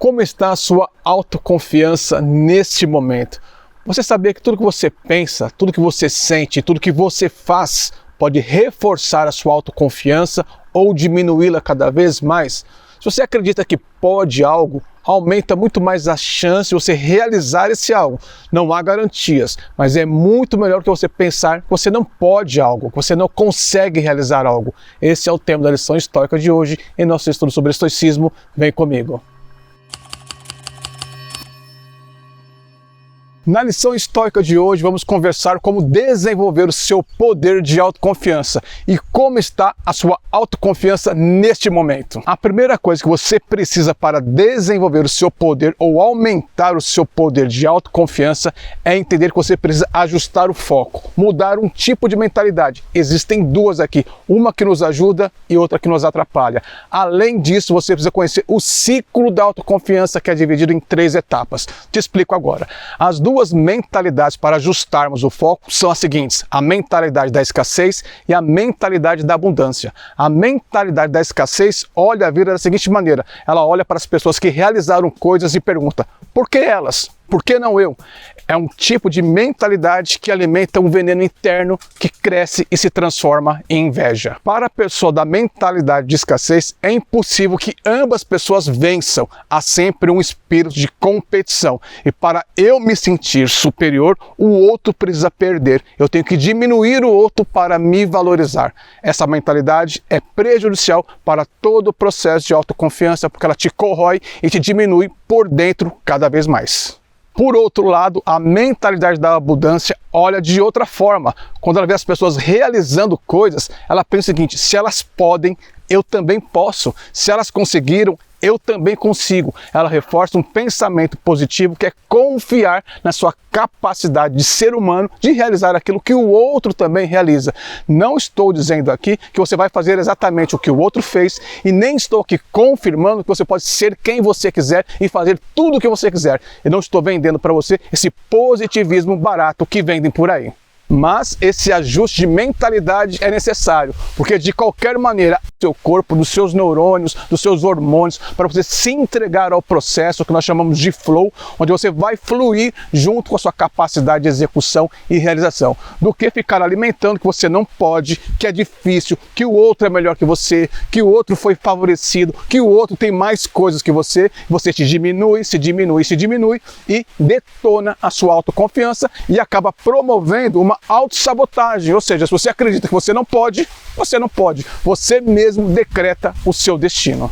Como está a sua autoconfiança neste momento? Você sabia que tudo que você pensa, tudo que você sente, tudo que você faz pode reforçar a sua autoconfiança ou diminuí-la cada vez mais? Se você acredita que pode algo, aumenta muito mais a chance de você realizar esse algo. Não há garantias, mas é muito melhor que você pensar que você não pode algo, que você não consegue realizar algo. Esse é o tema da lição estoica de hoje em nosso estudo sobre estoicismo. Vem comigo. Na lição estoica de hoje, vamos conversar como desenvolver o seu poder de autoconfiança e como está a sua autoconfiança neste momento. A primeira coisa que você precisa para desenvolver o seu poder ou aumentar o seu poder de autoconfiança é entender que você precisa ajustar o foco, mudar um tipo de mentalidade. Existem duas aqui, uma que nos ajuda e outra que nos atrapalha. Além disso, você precisa conhecer o ciclo da autoconfiança, que é dividido em 3 etapas. Te explico agora. As duas mentalidades para ajustarmos o foco são as seguintes: a mentalidade da escassez e a mentalidade da abundância. A mentalidade da escassez olha a vida da seguinte maneira: ela olha para as pessoas que realizaram coisas e pergunta: por que elas? Por que não eu? É um tipo de mentalidade que alimenta um veneno interno que cresce e se transforma em inveja. Para a pessoa da mentalidade de escassez, é impossível que ambas pessoas vençam. Há sempre um espírito de competição. E para eu me sentir superior, o outro precisa perder. Eu tenho que diminuir o outro para me valorizar. Essa mentalidade é prejudicial para todo o processo de autoconfiança, porque ela te corrói e te diminui por dentro cada vez mais. Por outro lado, a mentalidade da abundância olha de outra forma. Quando ela vê as pessoas realizando coisas, ela pensa o seguinte: se elas podem, eu também posso. Se elas conseguiram, eu também consigo. Ela reforça um pensamento positivo, que é confiar na sua capacidade de ser humano de realizar aquilo que o outro também realiza. Não estou dizendo aqui que você vai fazer exatamente o que o outro fez e nem estou aqui confirmando que você pode ser quem você quiser e fazer tudo o que você quiser. Eu não estou vendendo para você esse positivismo barato que vendem por aí. Mas esse ajuste de mentalidade é necessário, porque de qualquer maneira, seu corpo, dos seus neurônios, dos seus hormônios, para você se entregar ao processo que nós chamamos de flow, onde você vai fluir junto com a sua capacidade de execução e realização, do que ficar alimentando que você não pode, que é difícil, que o outro é melhor que você, que o outro foi favorecido, que o outro tem mais coisas que você te diminui, se diminui, se diminui e detona a sua autoconfiança e acaba promovendo uma autossabotagem. Ou seja, se você acredita que você não pode, você não pode. Você mesmo decreta o seu destino.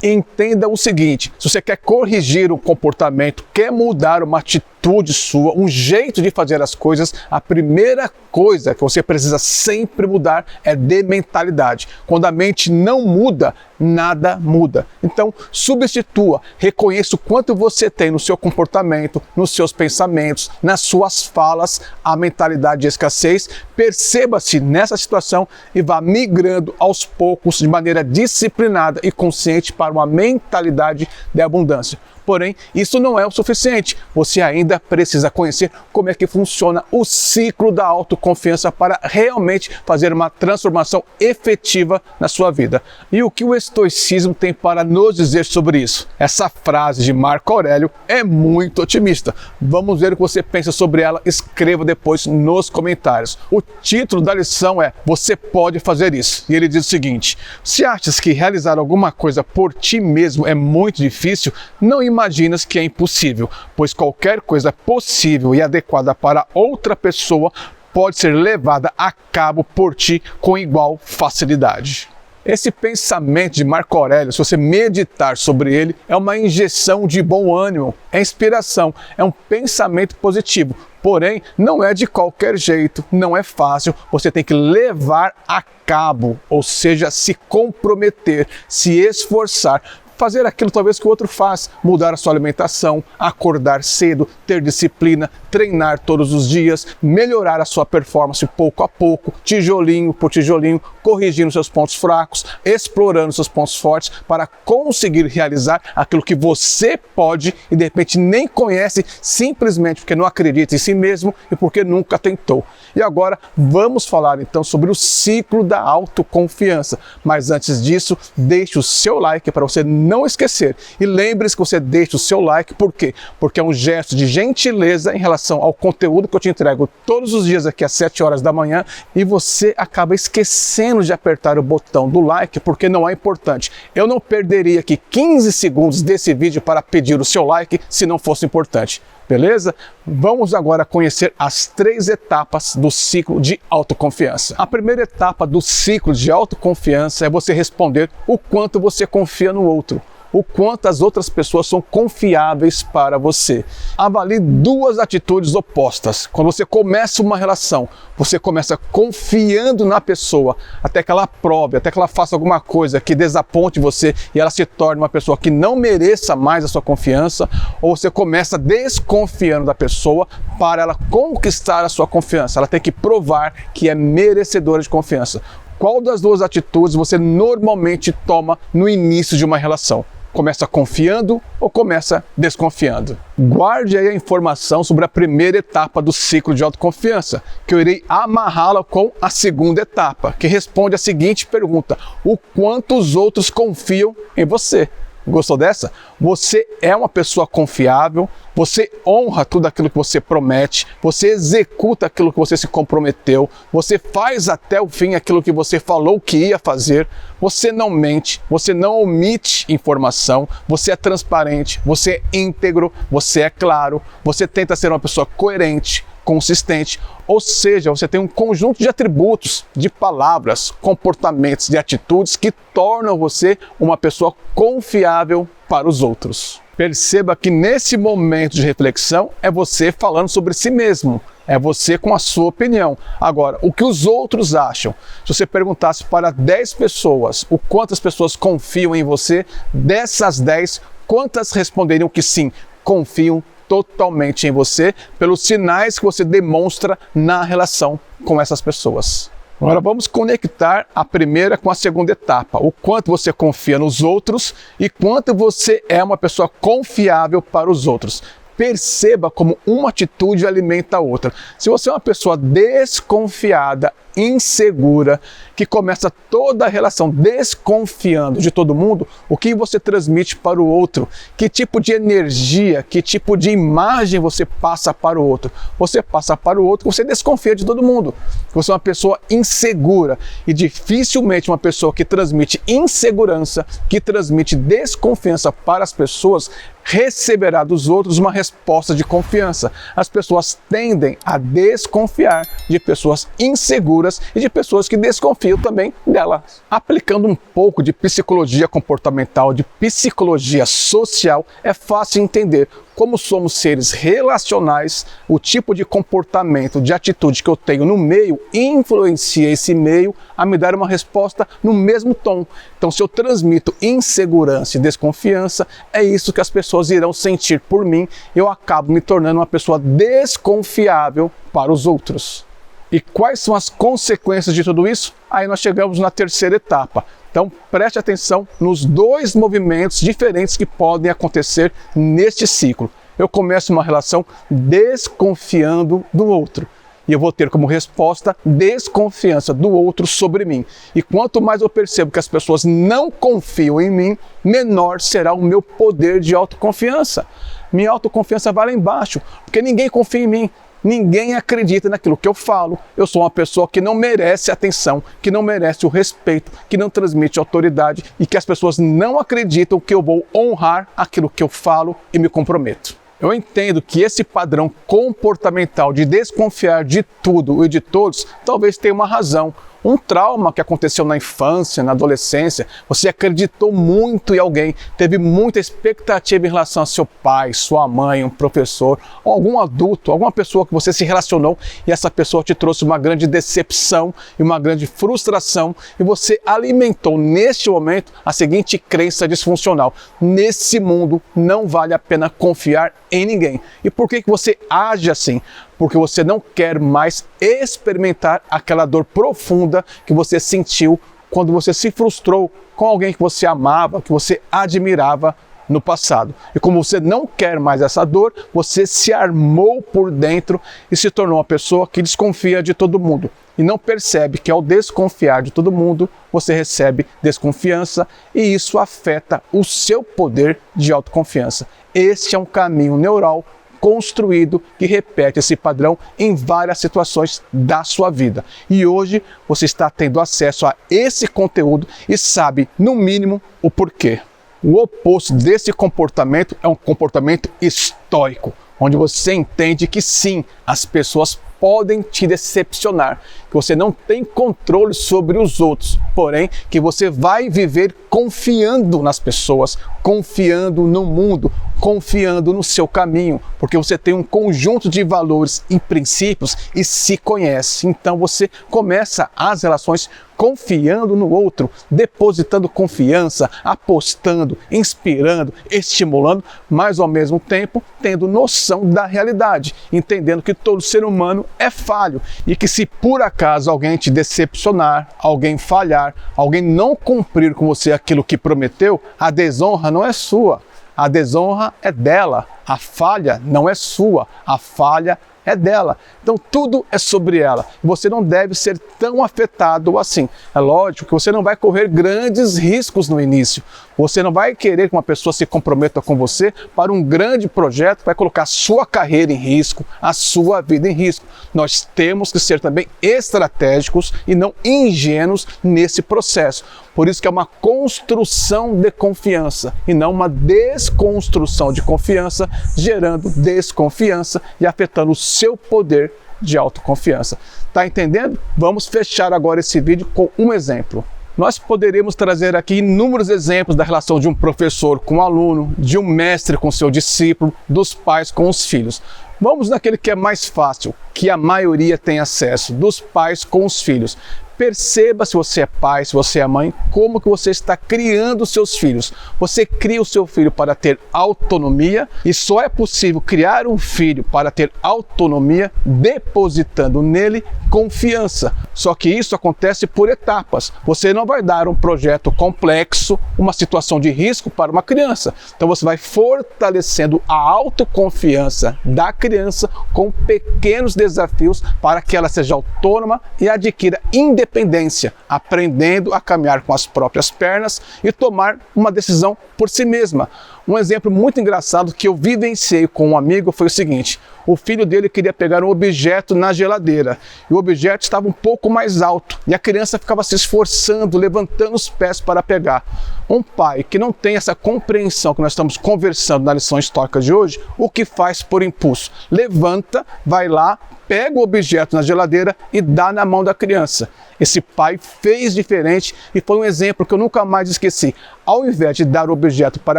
Entenda o seguinte: se você quer corrigir um comportamento, quer mudar uma atitude sua, um jeito de fazer as coisas, a primeira coisa que você precisa sempre mudar é de mentalidade. Quando a mente não muda, nada muda. Então, substitua, reconheça o quanto você tem no seu comportamento, nos seus pensamentos, nas suas falas, a mentalidade de escassez. Perceba-se nessa situação e vá migrando aos poucos, de maneira disciplinada e consciente, para uma mentalidade de abundância. Porém, isso não é o suficiente. Você ainda precisa conhecer como é que funciona o ciclo da autoconfiança para realmente fazer uma transformação efetiva na sua vida. E o que o estoicismo tem para nos dizer sobre isso? Essa frase de Marco Aurélio é muito otimista. Vamos ver o que você pensa sobre ela. Escreva depois nos comentários. O título da lição é: você pode fazer isso. E ele diz o seguinte: se achas que realizar alguma coisa por ti mesmo é muito difícil, não imaginas que é impossível, pois qualquer coisa possível e adequada para outra pessoa pode ser levada a cabo por ti com igual facilidade. Esse pensamento de Marco Aurélio, se você meditar sobre ele, é uma injeção de bom ânimo, é inspiração, é um pensamento positivo. Porém, não é de qualquer jeito, não é fácil, você tem que levar a cabo, ou seja, se comprometer, se esforçar, fazer aquilo talvez que o outro faz, mudar a sua alimentação, acordar cedo, ter disciplina, treinar todos os dias, melhorar a sua performance pouco a pouco, tijolinho por tijolinho, corrigindo seus pontos fracos, explorando seus pontos fortes para conseguir realizar aquilo que você pode e de repente nem conhece, simplesmente porque não acredita em si mesmo e porque nunca tentou. E agora vamos falar então sobre o ciclo da autoconfiança. Mas antes disso, deixe o seu like para você não esquecer. E lembre-se que você deixa o seu like, por quê? Porque é um gesto de gentileza em relação ao conteúdo que eu te entrego todos os dias aqui às 7 horas da manhã e você acaba esquecendo de apertar o botão do like porque não é importante. Eu não perderia aqui 15 segundos desse vídeo para pedir o seu like se não fosse importante. Beleza? Vamos agora conhecer as 3 etapas do ciclo de autoconfiança. A primeira etapa do ciclo de autoconfiança é você responder o quanto você confia no outro, o quanto as outras pessoas são confiáveis para você. Avalie 2 atitudes opostas. Quando você começa uma relação, você começa confiando na pessoa até que ela prove, até que ela faça alguma coisa que desaponte você e ela se torne uma pessoa que não mereça mais a sua confiança, ou você começa desconfiando da pessoa para ela conquistar a sua confiança. Ela tem que provar que é merecedora de confiança. Qual das 2 atitudes você normalmente toma no início de uma relação? Começa confiando ou começa desconfiando? Guarde aí a informação sobre a primeira etapa do ciclo de autoconfiança, que eu irei amarrá-la com a segunda etapa, que responde a seguinte pergunta: o quanto os outros confiam em você? Gostou dessa? Você é uma pessoa confiável, você honra tudo aquilo que você promete, você executa aquilo que você se comprometeu, você faz até o fim aquilo que você falou que ia fazer, você não mente, você não omite informação, você é transparente, você é íntegro, você é claro, você tenta ser uma pessoa coerente, consistente, ou seja, você tem um conjunto de atributos, de palavras, comportamentos, de atitudes que tornam você uma pessoa confiável para os outros. Perceba que nesse momento de reflexão é você falando sobre si mesmo, é você com a sua opinião. Agora, o que os outros acham? Se você perguntasse para 10 pessoas o quanto as pessoas confiam em você, dessas 10, quantas responderiam que sim, confiam totalmente em você, pelos sinais que você demonstra na relação com essas pessoas. Agora vamos conectar a primeira com a segunda etapa, o quanto você confia nos outros e quanto você é uma pessoa confiável para os outros. Perceba como uma atitude alimenta a outra. Se você é uma pessoa desconfiada, insegura, que começa toda a relação desconfiando de todo mundo, o que você transmite para o outro? Que tipo de energia, que tipo de imagem você passa para o outro? Você passa para o outro, você desconfia de todo mundo. Você é uma pessoa insegura e dificilmente uma pessoa que transmite insegurança, que transmite desconfiança para as pessoas, receberá dos outros uma resposta de confiança. As pessoas tendem a desconfiar de pessoas inseguras e de pessoas que desconfiam também delas. Aplicando um pouco de psicologia comportamental, de psicologia social, é fácil entender como somos seres relacionais, o tipo de comportamento, de atitude que eu tenho no meio influencia esse meio a me dar uma resposta no mesmo tom. Então, se eu transmito insegurança e desconfiança, é isso que as pessoas irão sentir por mim. Eu acabo me tornando uma pessoa desconfiável para os outros. E quais são as consequências de tudo isso? Aí nós chegamos na terceira etapa. Então preste atenção nos 2 movimentos diferentes que podem acontecer neste ciclo. Eu começo uma relação desconfiando do outro. E eu vou ter como resposta desconfiança do outro sobre mim. E quanto mais eu percebo que as pessoas não confiam em mim, menor será o meu poder de autoconfiança. Minha autoconfiança vai lá embaixo, porque ninguém confia em mim. Ninguém acredita naquilo que eu falo. Eu sou uma pessoa que não merece atenção, que não merece o respeito, que não transmite autoridade e que as pessoas não acreditam que eu vou honrar aquilo que eu falo e me comprometo. Eu entendo que esse padrão comportamental de desconfiar de tudo e de todos talvez tenha uma razão. Um trauma que aconteceu na infância, na adolescência, você acreditou muito em alguém, teve muita expectativa em relação a seu pai, sua mãe, um professor, ou algum adulto, alguma pessoa que você se relacionou e essa pessoa te trouxe uma grande decepção e uma grande frustração e você alimentou neste momento a seguinte crença disfuncional: nesse mundo não vale a pena confiar em ninguém. E por que você age assim? porque você não quer mais experimentar aquela dor profunda que você sentiu quando você se frustrou com alguém que você amava, que você admirava no passado. E como você não quer mais essa dor, você se armou por dentro e se tornou uma pessoa que desconfia de todo mundo. E não percebe que ao desconfiar de todo mundo, você recebe desconfiança e isso afeta o seu poder de autoconfiança. Este é um caminho neural construído que repete esse padrão em várias situações da sua vida. E hoje você está tendo acesso a esse conteúdo e sabe, no mínimo, o porquê. O oposto desse comportamento é um comportamento estoico, onde você entende que sim, as pessoas podem te decepcionar, que você não tem controle sobre os outros, porém que você vai viver confiando nas pessoas, confiando no mundo, confiando no seu caminho, porque você tem um conjunto de valores e princípios e se conhece. Então você começa as relações confiando no outro, depositando confiança, apostando, inspirando, estimulando, mas ao mesmo tempo tendo noção da realidade, entendendo que todo ser humano é falho e que se por acaso alguém te decepcionar, alguém falhar, alguém não cumprir com você aquilo que prometeu, a desonra não é sua, a desonra é dela, a falha não é sua, a falha é dela. Então tudo é sobre ela. Você não deve ser tão afetado assim. É lógico que você não vai correr grandes riscos no início. Você não vai querer que uma pessoa se comprometa com você para um grande projeto que vai colocar a sua carreira em risco, a sua vida em risco. Nós temos que ser também estratégicos e não ingênuos nesse processo. Por isso que é uma construção de confiança e não uma desconstrução de confiança, gerando desconfiança e afetando o seu poder de autoconfiança. Tá entendendo? Vamos fechar agora esse vídeo com um exemplo. Nós poderíamos trazer aqui inúmeros exemplos da relação de um professor com um aluno, de um mestre com seu discípulo, dos pais com os filhos. Vamos naquele que é mais fácil, que a maioria tem acesso, dos pais com os filhos. Perceba, se você é pai, se você é mãe, como que você está criando os seus filhos. Você cria o seu filho para ter autonomia e só é possível criar um filho para ter autonomia depositando nele confiança. Só que isso acontece por etapas. Você não vai dar um projeto complexo, uma situação de risco para uma criança. Então você vai fortalecendo a autoconfiança da criança com pequenos desafios para que ela seja autônoma e adquira independência, aprendendo a caminhar com as próprias pernas e tomar uma decisão por si mesma. Um exemplo muito engraçado que eu vivenciei com um amigo foi o seguinte: o filho dele queria pegar um objeto na geladeira e o objeto estava um pouco mais alto e a criança ficava se esforçando, levantando os pés para pegar. Um pai que não tem essa compreensão que nós estamos conversando na lição histórica de hoje, o que faz por impulso? Levanta, vai lá, pega o objeto na geladeira e dá na mão da criança. Esse pai fez diferente e foi um exemplo que eu nunca mais esqueci. Ao invés de dar o objeto para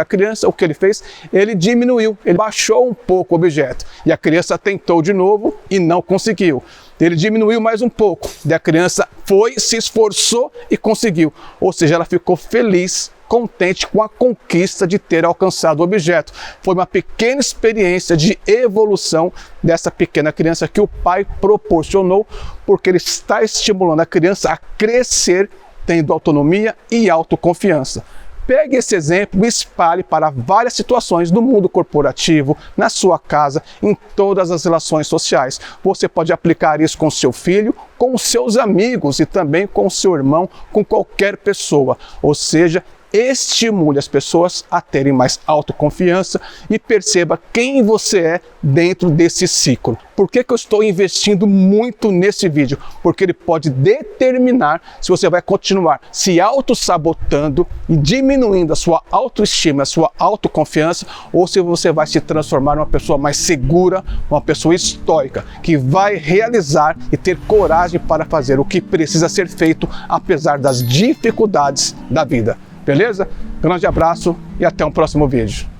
a criança, o que ele fez? Ele diminuiu, ele baixou um pouco o objeto. E a criança tentou de novo e não conseguiu. Ele diminuiu mais um pouco, e a criança foi, se esforçou e conseguiu. Ou seja, ela ficou feliz, contente com a conquista de ter alcançado o objeto. Foi uma pequena experiência de evolução dessa pequena criança que o pai proporcionou, porque ele está estimulando a criança a crescer, tendo autonomia e autoconfiança. Pegue esse exemplo e espalhe para várias situações do mundo corporativo, na sua casa, em todas as relações sociais. Você pode aplicar isso com seu filho, com os seus amigos e também com o seu irmão, com qualquer pessoa. Ou seja, estimule as pessoas a terem mais autoconfiança e perceba quem você é dentro desse ciclo. Por que eu estou investindo muito nesse vídeo? Porque ele pode determinar se você vai continuar se auto-sabotando e diminuindo a sua autoestima, a sua autoconfiança, ou se você vai se transformar em uma pessoa mais segura, uma pessoa estoica, que vai realizar e ter coragem para fazer o que precisa ser feito, apesar das dificuldades da vida. Beleza? Grande abraço e até um próximo vídeo.